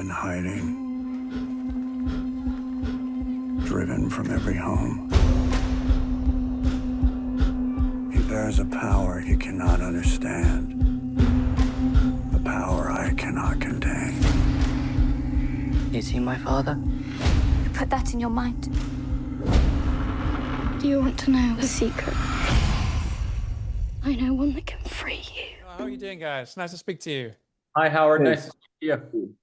in hiding, driven from every home. He bears a power he cannot understand, a power I cannot contain. Is he my father? You put that in your mind. Do you want to know a secret? I know one that can free you. How are you doing, guys? Nice to speak to you. Hi, Howard. Nice to see you.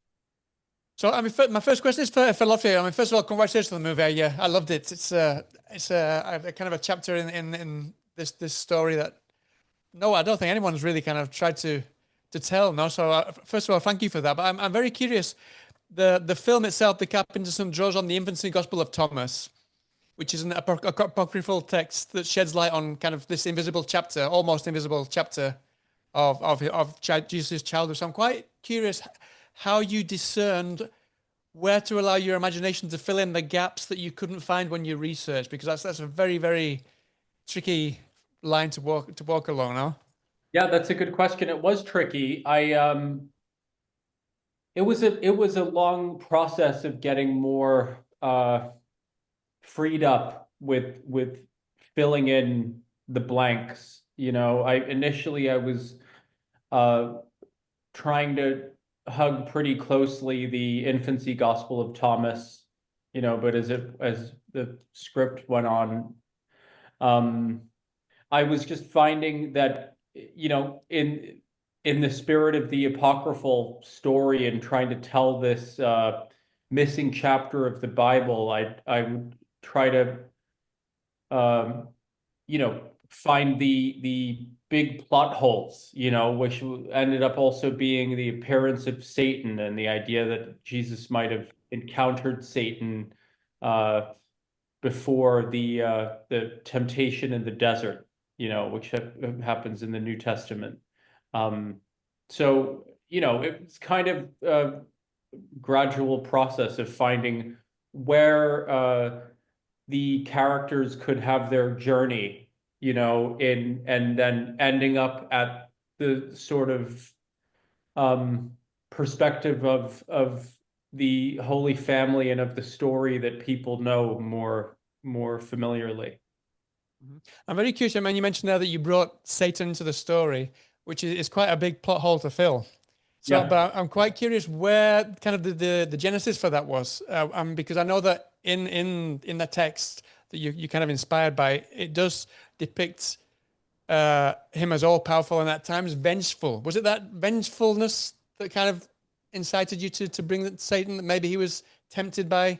So, I mean, my first question is for Lotfy. I mean, first of all, congratulations on the movie. Yeah, I loved it. It's a kind of a chapter in this story that no, I don't think anyone's really kind of tried to tell. No, so first of all, thank you for that. But I'm very curious. The film itself, the Carpenter, draws on the Infancy Gospel of Thomas, which is an apocryphal text that sheds light on kind of this invisible chapter, almost invisible chapter of Jesus' childhood. So I'm quite curious how you discerned where to allow your imagination to fill in the gaps that you couldn't find when you researched, because that's a very, very tricky line to walk along, no? Yeah, that's a good question. It was tricky. It was a long process of getting more freed up with filling in the blanks. You know, initially I was trying to hug pretty closely the Infancy Gospel of Thomas, you know, but as the script went on, I was just finding that, you know, in the spirit of the apocryphal story and trying to tell this missing chapter of the Bible, I would try to you know, find the big plot holes, you know, which ended up also being the appearance of Satan and the idea that Jesus might have encountered Satan before the temptation in the desert, you know, which happens in the New Testament. So, you know, it's kind of a gradual process of finding where the characters could have their journey, you know, and then ending up at the sort of perspective of the Holy Family and of the story that people know more familiarly. I'm very curious. I mean, you mentioned there that you brought Satan into the story, which is quite a big plot hole to fill. So, yeah. But I'm quite curious where kind of the genesis for that was, because I know that in the text that you kind of inspired by, it does depict him as all powerful and at times vengeful. Was it that vengefulness that kind of incited you to bring Satan? That maybe he was tempted by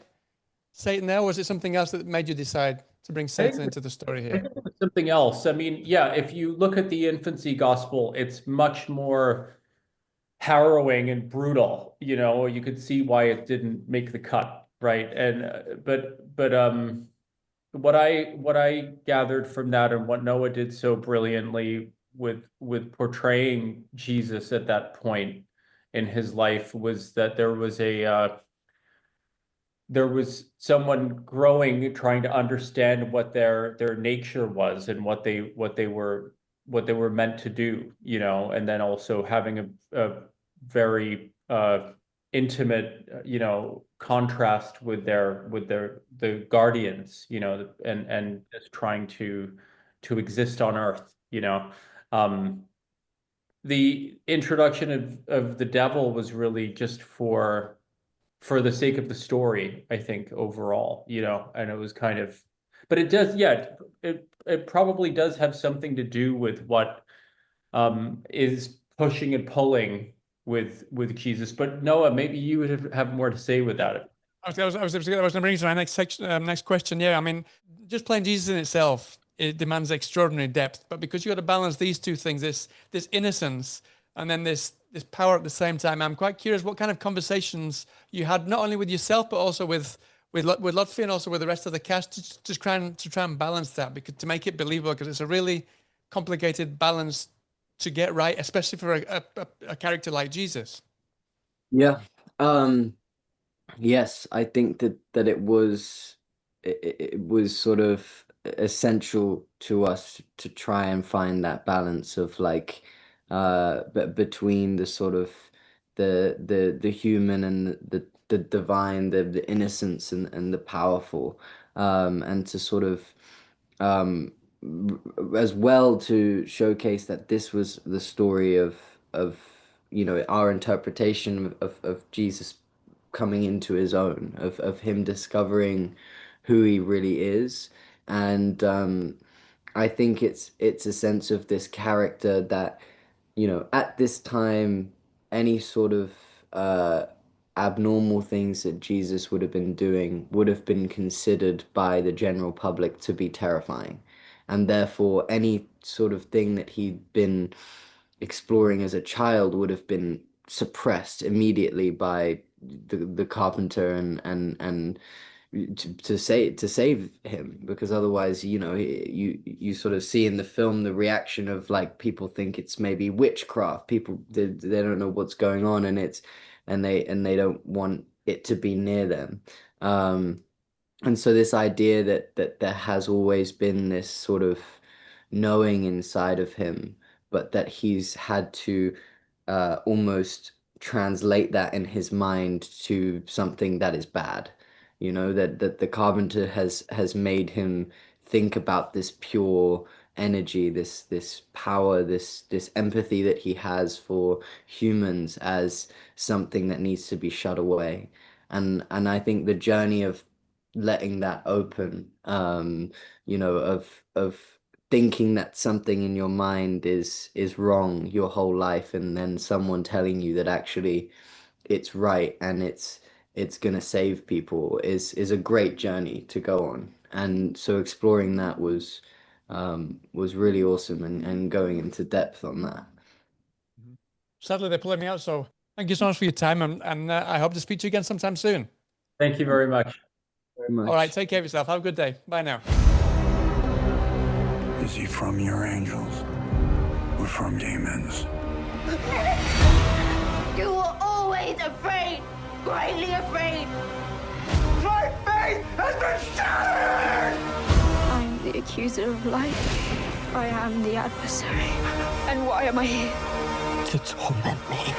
Satan there, or was it something else that made you decide to bring Satan into the story here? I think it was something else. I mean, yeah, if you look at the Infancy Gospel, it's much more harrowing and brutal. You know, you could see why it didn't make the cut, right? And but what I gathered from that, and what Noah did so brilliantly with portraying Jesus at that point in his life, was that there was someone growing, trying to understand what their nature was and what they were meant to do, you know, and then also having a very intimate, you know, contrast with the guardians, you know, and just trying to exist on earth, you know. The introduction of the devil was really just for the sake of the story, I think, overall, you know, and it was kind of, but it does, yeah, it probably does have something to do with what is pushing and pulling with Jesus. But Noah, maybe you would have more to say with that. I was going to bring to my next question. Yeah, I mean, just playing Jesus in itself, it demands extraordinary depth. But because you got to balance these two things, this innocence and then this power at the same time, I'm quite curious what kind of conversations you had, not only with yourself but also with Lotfy and also with the rest of the cast, to try and balance that, because to make it believable, because it's a really complicated balance to get right, especially for a character like Jesus. Yeah. Yes, I think that it was sort of essential to us to try and find that balance of like between the sort of the human and the divine, the innocence and the powerful, and to sort of as well to showcase that this was the story of our interpretation of Jesus coming into his own, of him discovering who he really is. And I think it's a sense of this character that, at this time, any sort of abnormal things that Jesus would have been doing would have been considered by the general public to be terrifying. And therefore, any sort of thing that he'd been exploring as a child would have been suppressed immediately by the carpenter and to save him, because otherwise, you sort of see in the film the reaction of, like, people think it's maybe witchcraft. People, they don't know what's going on, and they don't want it to be near them. And so this idea that there has always been this sort of knowing inside of him, but that he's had to almost translate that in his mind to something that is bad. That the carpenter has made him think about this pure energy, this power, this empathy that he has for humans as something that needs to be shut away. And I think the journey of letting that open, of thinking that something in your mind is wrong your whole life, and then someone telling you that actually it's right and it's gonna save people is a great journey to go on. And so exploring that was really awesome, and going into depth on that. Sadly, they're pulling me out. So thank you so much for your time, and I hope to speak to you again sometime soon. Thank you very much. Very much. All right, take care of yourself. Have a good day. Bye now. Is he from your angels or from demons? You were always afraid, greatly afraid. My faith has been shattered! I am the accuser of life. I am the adversary. And why am I here? To torment me.